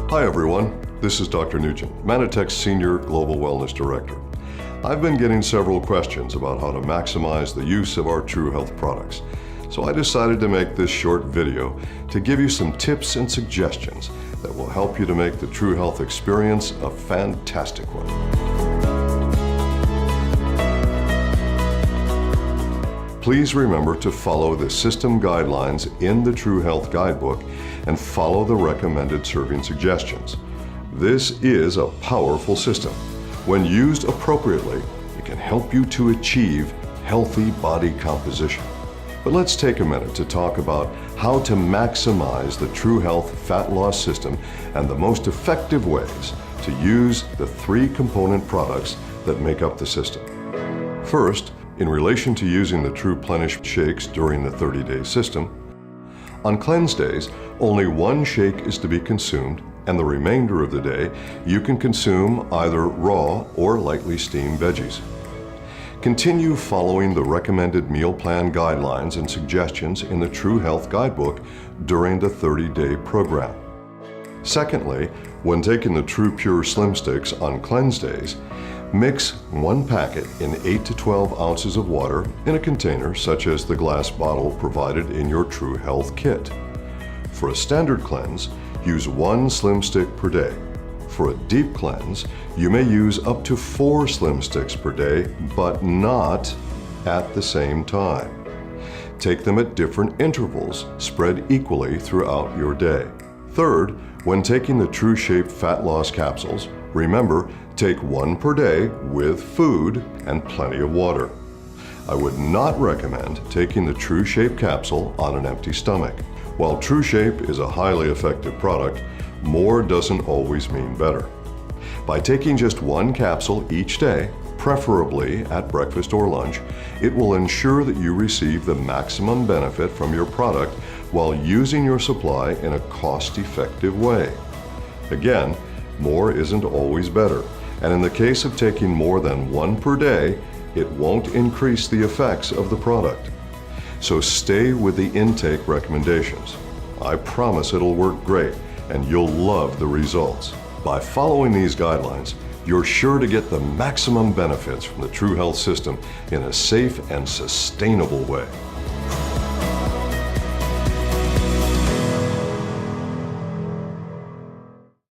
Hi everyone, this is Dr. Nugent, Mannatech's Senior Global Wellness Director. I've been getting several questions about how to maximize the use of our TruHealth products, so I decided to make this short video to give you some tips and suggestions that will help you to make the TruHealth experience a fantastic one. Please remember to follow the system guidelines in the TruHealth guidebook and follow the recommended serving suggestions. This is a powerful system. When used appropriately, it can help you to achieve healthy body composition. But let's take a minute to talk about how to maximize the TruHealth fat loss system and the most effective ways to use the 3 component products that make up the system. First, in relation to using the TruPlenish shakes during the 30-day system, on cleanse days, only 1 shake is to be consumed, and the remainder of the day you can consume either raw or lightly steamed veggies. Continue following the recommended meal plan guidelines and suggestions in the TruHealth guidebook during the 30-day program. Secondly, when taking the TruPure Slim Sticks on cleanse days, mix 1 packet in 8 to 12 ounces of water in a container such as the glass bottle provided in your TruHealth kit. For a standard cleanse, use 1 Slim Stick per day. For a deep cleanse, you may use up to 4 Slim Sticks per day, but not at the same time. Take them at different intervals, spread equally throughout your day. Third, when taking the TruShape fat loss capsules, remember, take 1 per day with food and plenty of water. I would not recommend taking the TruShape capsule on an empty stomach. While TruShape is a highly effective product, more doesn't always mean better. By taking just 1 capsule each day, preferably at breakfast or lunch, it will ensure that you receive the maximum benefit from your product while using your supply in a cost-effective way. Again, more isn't always better, and in the case of taking more than 1 per day, it won't increase the effects of the product. So stay with the intake recommendations. I promise it'll work great, and you'll love the results. By following these guidelines, you're sure to get the maximum benefits from the TruHealth system in a safe and sustainable way.